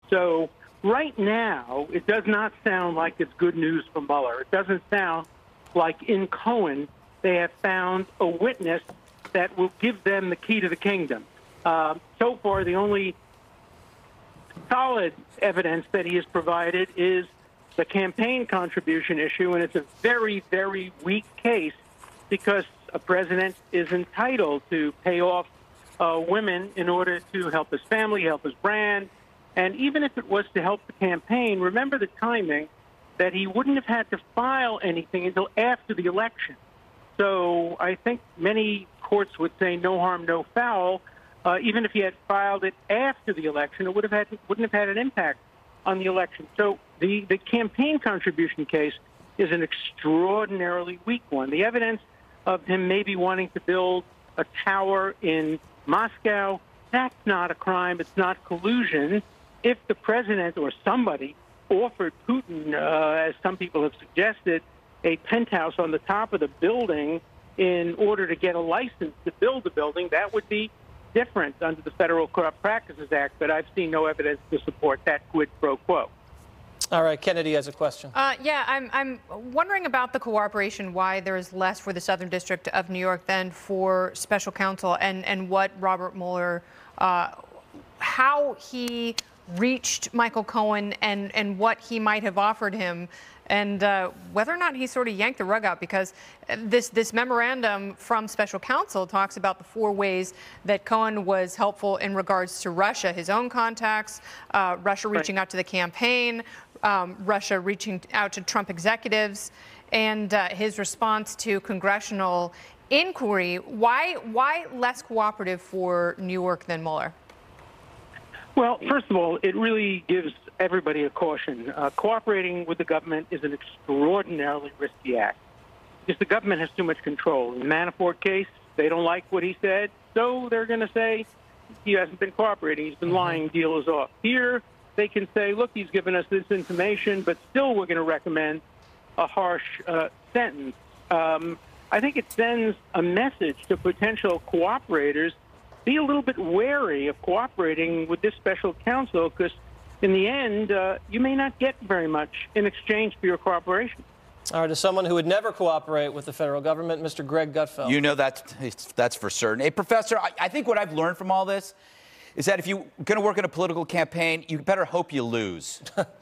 So right now, it does not sound like it's good news for Mueller. It doesn't sound like in Cohen they have found a witness that will give them the key to the kingdom. So far, the only solid evidence that he has provided is the campaign contribution issue, and it's a very, very weak case because a president is entitled to pay off women in order to help his family, help his brand. And even if it was to help the campaign, remember the timing, that he wouldn't have had to file anything until after the election. So I think many courts would say no harm, no foul. Even if he had filed it after the election, it wouldn't have had an impact on the election. So the campaign contribution case is an extraordinarily weak one. The evidence of him maybe wanting to build a tower in Moscow, that's not a crime. It's not collusion. If the president or somebody offered Putin, as some people have suggested, a penthouse on the top of the building in order to get a license to build the building, that would be different under the Federal Corrupt Practices Act, but I've seen no evidence to support that quid pro quo. All right, Kennedy has a question. Yeah, I'm wondering about the cooperation, why there is less for the Southern District of New York than for special counsel, and what Robert Mueller, how he reached Michael Cohen and what he might have offered him, and whether or not he sort of yanked the rug out, because this memorandum from special counsel talks about the 4 ways that Cohen was helpful in regards to Russia, his own contacts, Russia reaching out to the campaign, Russia reaching out to Trump executives, and his response to congressional inquiry. Why less cooperative for New York than Mueller? Well, first of all, it really gives everybody a caution. Cooperating with the government is an extraordinarily risky act because the government has too much control. In the Manafort case, they don't like what he said, so they're going to say he hasn't been cooperating, he's been lying, deal is off. Here, they can say, look, he's given us this information, but still we're going to recommend a harsh sentence. I think it sends a message to potential cooperators, be a little bit wary of cooperating with this special counsel, because in the end, you may not get very much in exchange for your cooperation. All right, as someone who would never cooperate with the federal government, Mr. Greg Gutfeld. You know that's for certain. Hey, Professor, I think what I've learned from all this is that if you're going to work in a political campaign, you better hope you lose,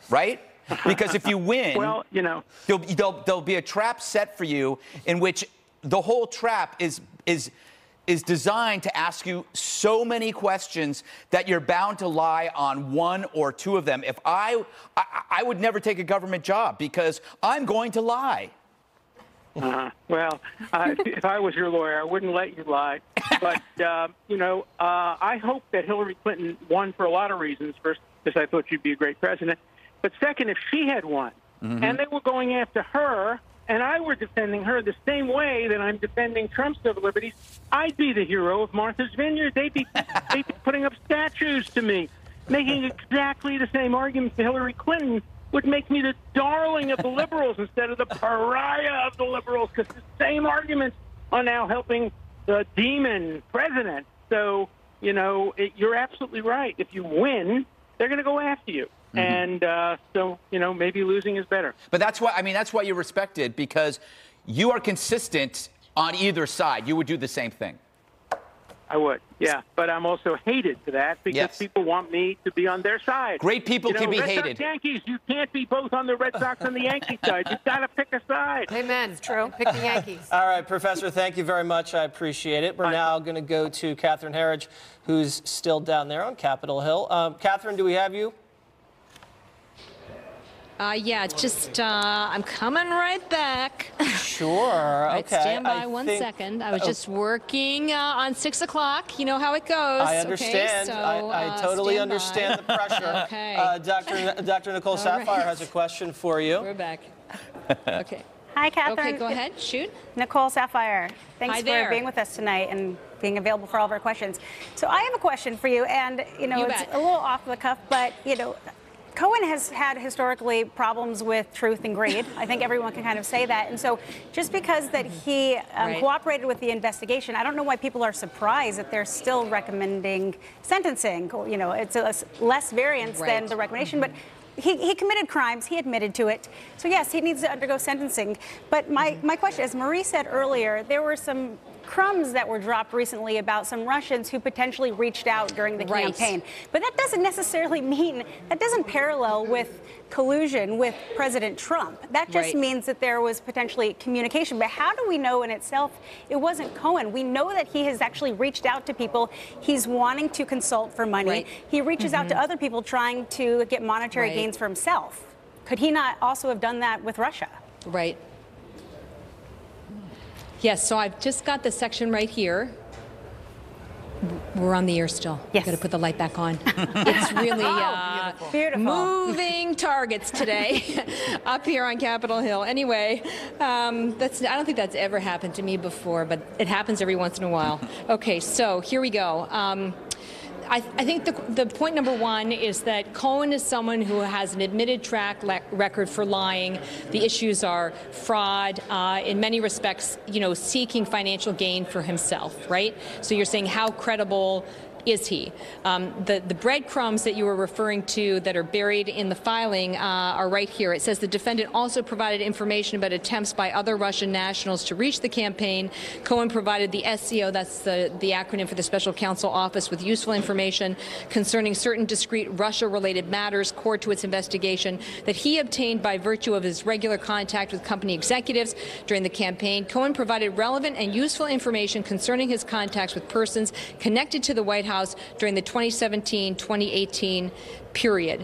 right? Because if you win, well, you know, there'll be a trap set for you in which the whole trap is designed to ask you so many questions that you're bound to lie on 1 or 2 of them. If I would never take a government job because I'm going to lie. Well, if I was your lawyer, I wouldn't let you lie. But, you know, I hope that Hillary Clinton won for a lot of reasons. First, because I thought she'd be a great president. But second, if she had won, and they were going after her, and I were defending her the same way that I'm defending Trump's civil liberties, I'd be the hero of Martha's Vineyard. They'd be putting up statues to me, making exactly the same arguments to Hillary Clinton would make me the darling of the liberals instead of the pariah of the liberals, because the same arguments are now helping the demon president. So, you know, you're absolutely right. If you win, they're going to go after you. And so, you know, maybe losing is better. But that's why, I mean, that's why you're respected, because you are consistent on either side. You would do the same thing. I would, yeah. But I'm also hated for that because people want me to be on their side. Great people can be hated. Red Sox, Yankees, you can't be both on the Red Sox and the Yankee side. You've got to pick a side. Amen. It's true. Pick the Yankees. All right, Professor, thank you very much. I appreciate it. We're now going to go to Catherine Herridge, who's still down there on Capitol Hill. Catherine, do we have you? Yeah, just, I'm coming right back. Sure, Right, okay. stand by one second. I was just working on 6 o'clock. You know how it goes. I understand. Okay, so, I totally understand the pressure. Okay. Dr. Nicole Saphier has a question for you. We're back. Okay. Hi, Catherine. Okay, go ahead. Shoot. Nicole Saphier. Thanks Hi for there. being with us tonight and being available for all of our questions. So I have a question for you, and, you know, it's a little off the cuff, but, you know, Cohen has had historically problems with truth and greed. I think everyone can kind of say that. And so just because that he cooperated with the investigation, I don't know why people are surprised that they're still recommending sentencing. You know, it's a less variance than the recommendation, but he committed crimes. He admitted to it. So yes, he needs to undergo sentencing. But my question, as Marie said earlier, there were some crumbs that were dropped recently about some Russians who potentially reached out during the campaign. But that doesn't necessarily mean, that doesn't parallel with collusion with President Trump. That just means that there was potentially communication. But how do we know in itself it wasn't Cohen? We know that he has actually reached out to people. He's wanting to consult for money. He reaches out to other people trying to get monetary gains for himself. Could he not also have done that with Russia? Right. Yes, so I've just got the section right here. We're on the air still. Yes. Got to put the light back on. It's really Beautiful. Moving targets today up here on Capitol Hill. Anyway, I don't think that's ever happened to me before, but it happens every once in a while. Okay, so here we go. I think the point number one is that Cohen is someone who has an admitted track record for lying. The issues are fraud, in many respects, you know, seeking financial gain for himself, right? So you're saying how credible is he? The breadcrumbs that you were referring to that are buried in the filing are right here. It says the defendant also provided information about attempts by other Russian nationals to reach the campaign. Cohen provided the SCO, that's the acronym for the Special Counsel Office, with useful information concerning certain discrete Russia-related matters core to its investigation that he obtained by virtue of his regular contact with company executives during the campaign. Cohen provided relevant and useful information concerning his contacts with persons connected to the White House during the 2017-2018 period.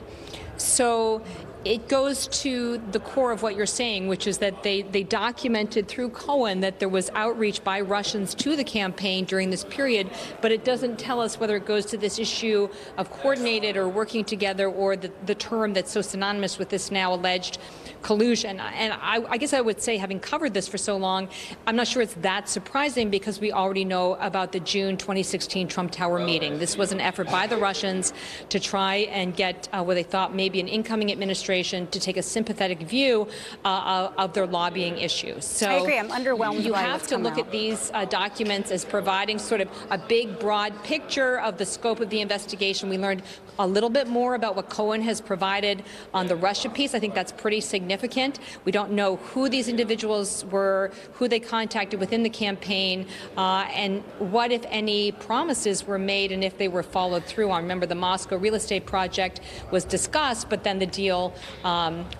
So it goes to the core of what you're saying, which is that they documented through Cohen that there was outreach by Russians to the campaign during this period, but it doesn't tell us whether it goes to this issue of coordinated or working together or the term that's so synonymous with this now alleged collusion. And I guess I would say, having covered this for so long, I'm not sure it's that surprising because we already know about the June 2016 Trump Tower meeting. This was an effort by the Russians to try and get what they thought maybe an incoming administration to take a sympathetic view of their lobbying issues. So I agree. I'm underwhelmed. You have to look at these documents as providing sort of a big, broad picture of the scope of the investigation. We learned a little bit more about what Cohen has provided on the Russia piece. I think that's pretty significant. We don't know who these individuals were, who they contacted within the campaign, and what, if any, promises were made and if they were followed through on. Remember, the Moscow real estate project was discussed, but then the deal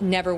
never went